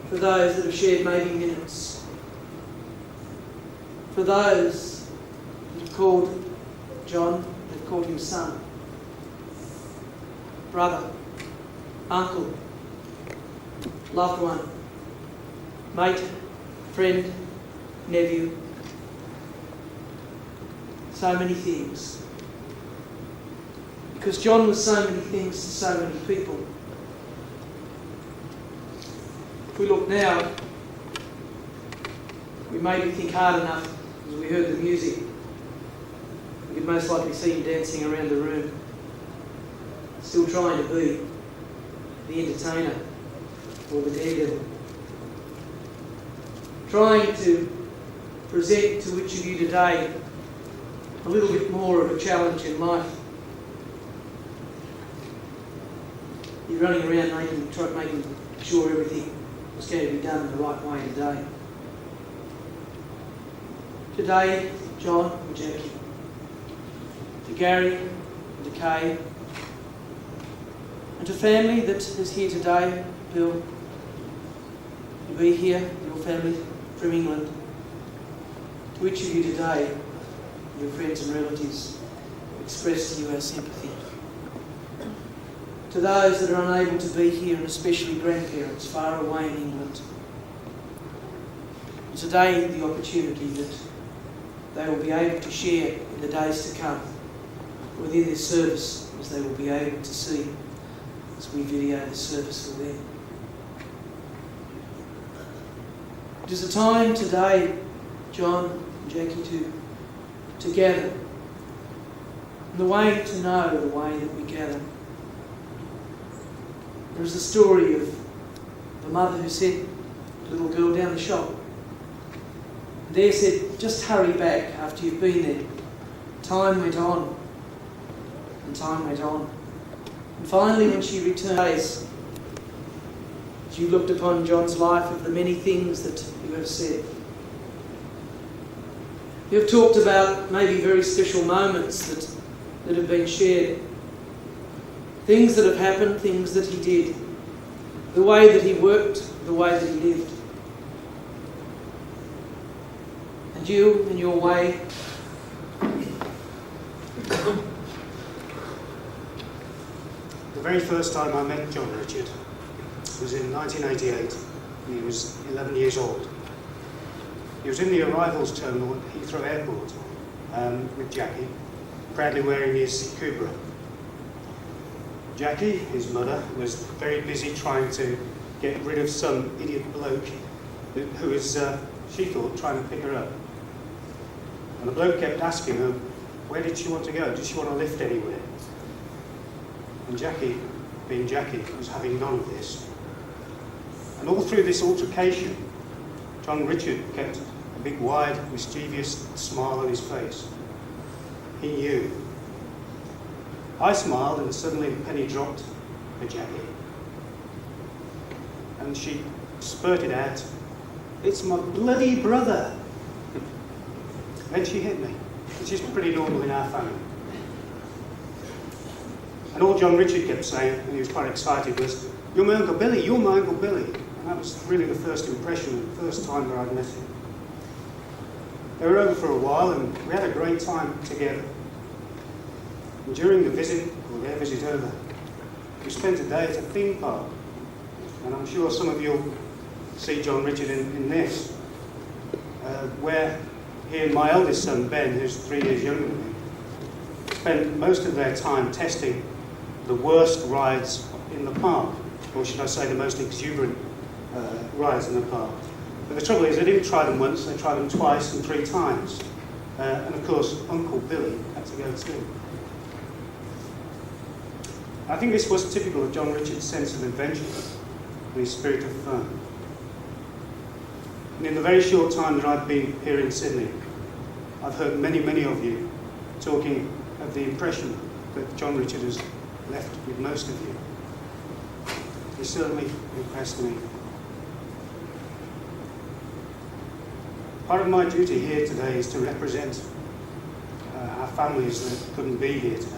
For those that have shared maybe minutes, for those that have called John, that have called him son, brother, uncle, loved one, mate, friend, nephew, so many things. Because John was so many things to so many people. If we look now, we maybe think hard enough as we heard the music. We could most likely see him dancing around the room, still trying to be the entertainer or the daredevil. Trying to present to each of you today a little bit more of a challenge in life. You're running around making sure everything was going to be done in the right way today. Today, John and Jackie, to Gary and to Kay, and to family that is here today, Bill, to be here, your family from England, to each of you today, your friends and relatives, express to you our sympathy. To those that are unable to be here, and especially grandparents far away in England, and today the opportunity that they will be able to share in the days to come within this service, as they will be able to see as we video this service for them. It is a time today, John and Jackie, to gather. And the way to know the way that we gather. There is the story of the mother who sent the little girl down the shop. And there said, just hurry back after you've been there. Time went on, and time went on. And finally, when she returned, she looked upon John's life of the many things that you have said. You have talked about maybe very special moments that have been shared. Things that have happened, things that he did. The way that he worked, the way that he lived. And you, in your way, the very first time I met John Richard was in 1988. He was 11 years old. He was in the arrivals terminal at Heathrow Airport with Jackie, proudly wearing his Cobra. Jackie, his mother, was very busy trying to get rid of some idiot bloke who was, she thought, trying to pick her up. And the bloke kept asking her, where did she want to go? Did she want to lift anywhere? And Jackie, being Jackie, was having none of this. And all through this altercation, John Richard kept a big, wide, mischievous smile on his face. He knew. I smiled, and suddenly the penny dropped for Jackie. And she spurted out, "It's my bloody brother!" Then she hit me, which is pretty normal in our family. And all John Richard kept saying, and he was quite excited, was, "You're my Uncle Billy, you're my Uncle Billy." And that was really the first impression, the first time that I'd met him. They were over for a while, and we had a great time together. And during the visit, or their visit over, we spent a day at a theme park. And I'm sure some of you will see John Richard in this, where he and my eldest son, Ben, who's 3 years younger than me, spent most of their time testing the worst rides in the park, or should I say the most exuberant rides in the park. But the trouble is, they didn't try them once, they tried them twice and 3 times. And of course, Uncle Billy had to go too. I think this was typical of John Richard's sense of adventure. and his spirit of fun. And in the very short time that I've been here in Sydney, I've heard many, many of you talking of the impression that John Richard has left with most of you. He certainly impressed me. Part of my duty here today is to represent our families that couldn't be here today.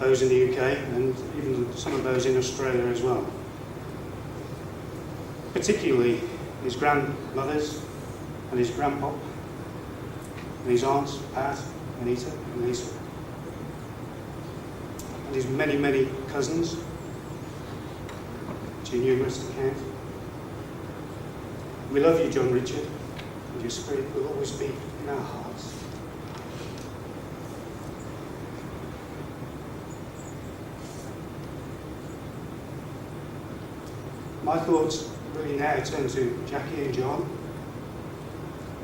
Those in the UK and even some of those in Australia as well. Particularly his grandmothers and his grandpop and his aunts, Pat, Anita and Lisa. And his many, many cousins, too numerous to count. We love you, John Richard, and your spirit will always be in our hearts. My thoughts really now turn to Jackie and John,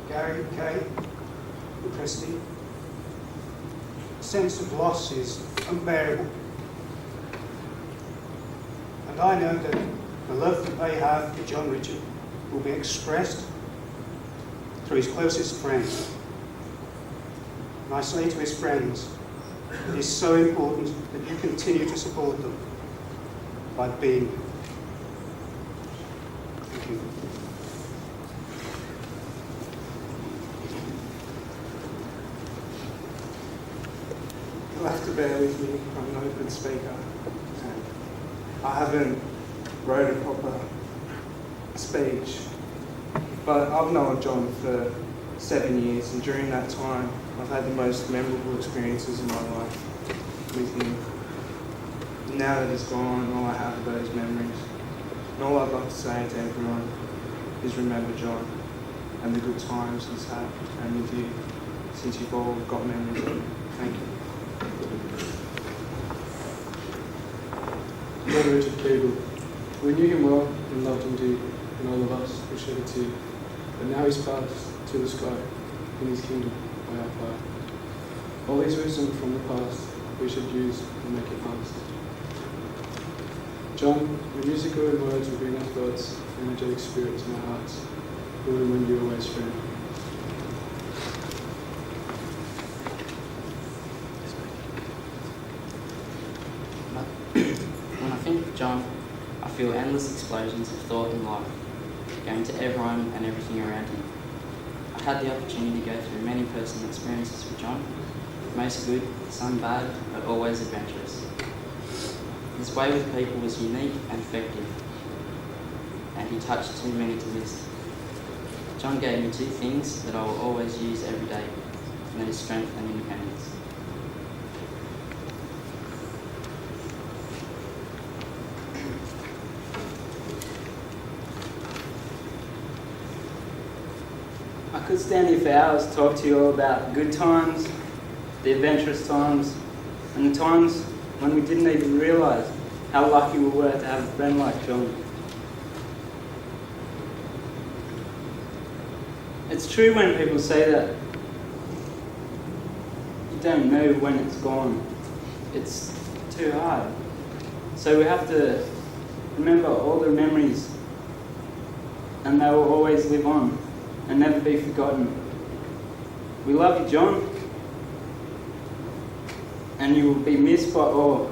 Gary, Kay, and Christy. The sense of loss is unbearable. And I know that the love that they have for John Richard will be expressed through his closest friends. And I say to his friends, it is so important that you continue to support them by being here. Thank you. You'll have to bear with me, I'm an open speaker. I haven't wrote a proper speech, but I've known John for 7 years, and during that time I've had the most memorable experiences in my life with him. Now that he's gone, all I have are those memories. And all I'd like to say to everyone is remember John and the good times he's had and with you, since you've all got memories of him. Thank you. John Richard Cable. We knew him well and loved him deeply, and all of us will shed a tear. But now he's passed to the sky in his kingdom by our fire. All his wisdom from the past we should use and make it last. John, your musical and words will bring our thoughts and energetic spirits in our hearts. We will remember you always, friend. When I think of John, I feel endless explosions of thought and life, going to everyone and everything around him. I had the opportunity to go through many personal experiences with John, most good, some bad, but always adventurous. His way with people was unique and effective, and he touched too many to list. John gave me two things that I will always use every day, and that is strength and independence. I could stand here for hours, talk to you all about the good times, the adventurous times, and the times when we didn't even realise how lucky we were to have a friend like John. It's true when people say that you don't know when it's gone. It's too hard. So we have to remember all the memories, and they will always live on and never be forgotten. We love you, John, and you will be missed by all.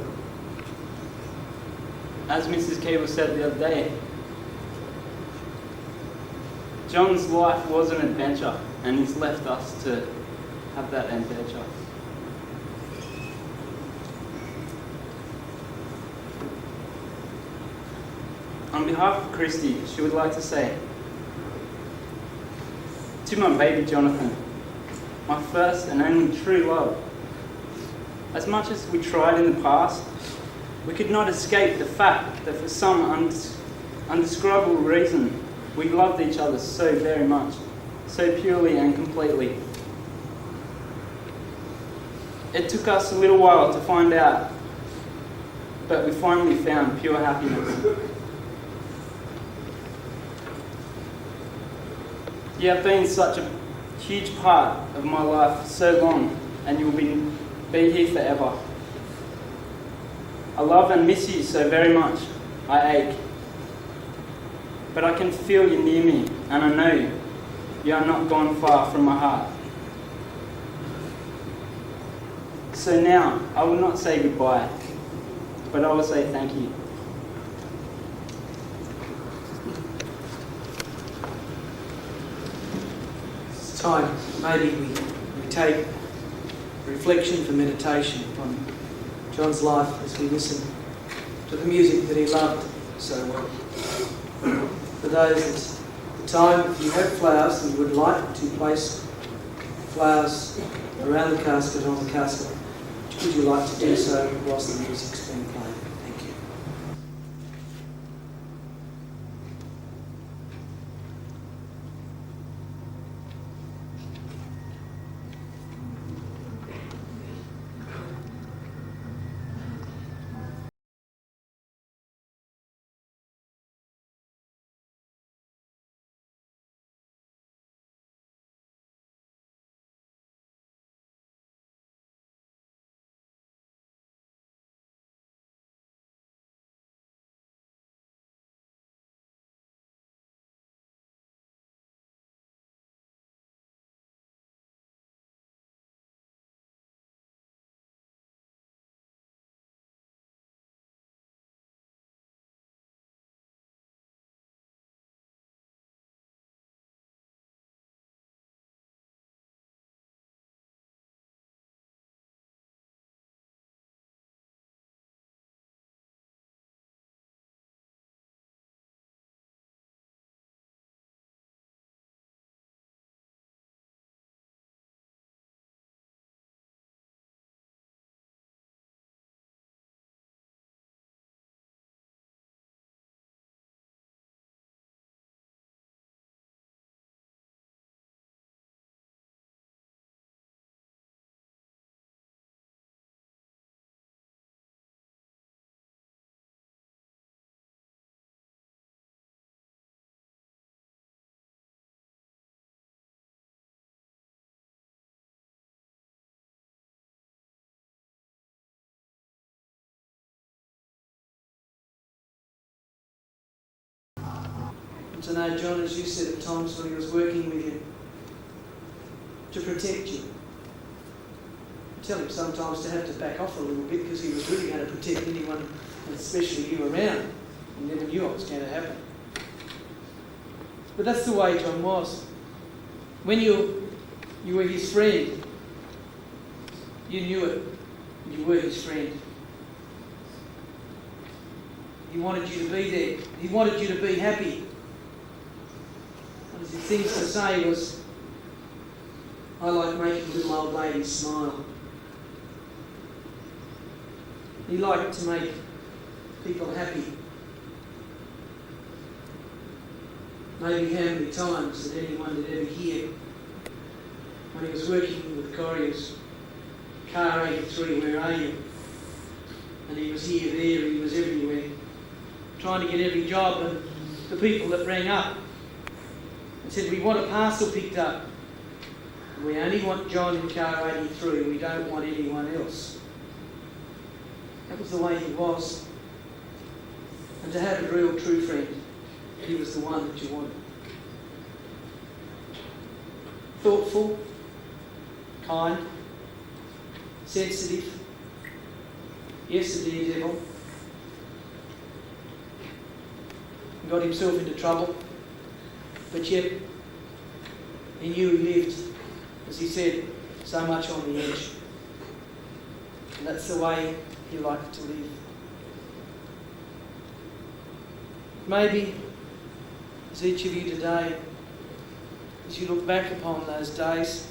As Mrs. Keeble said the other day, John's life was an adventure, and he's left us to have that adventure. On behalf of Christy, she would like to say, to my baby Jonathan, my first and only true love. As much as we tried in the past, we could not escape the fact that for some undescribable reason, we loved each other so very much, so purely and completely. It took us a little while to find out, but we finally found pure happiness. You have been such a huge part of my life for so long, and you will be here forever. I love and miss you so very much, I ache. But I can feel you near me, and I know you are not gone far from my heart. So now, I will not say goodbye, but I will say thank you. It's time, maybe we take reflection for meditation upon John's life as we listen to the music that he loved so well. For those at the time, if you have flowers and you would like to place flowers around the casket, on the casket, would you like to do so whilst the music's being played? Thank you. And to know, John, as you said at times when he was working with you, to protect you. Tell him sometimes to have to back off a little bit because he was really going to protect anyone, and especially you, around. He never knew what was going to happen. But that's the way John was. When you were his friend, you knew it. You were his friend. He wanted you to be there. He wanted you to be happy. One of the things to say was, I like making little old ladies smile. He liked to make people happy. Maybe how many times that anyone did ever hear when he was working with the Corriers, Car 83, where are you? And he was here, there, he was everywhere, trying to get every job, and the people that rang up and said, we want a parcel picked up. We only want John in Car 83, we don't want anyone else. That was the way he was. And to have a real true friend, he was the one that you wanted. Thoughtful, kind, sensitive, yes, a daredevil. Got himself into trouble, but yet he knew he lived, as he said, so much on the edge. And that's the way he liked to live. Maybe, as each of you today, as you look back upon those days,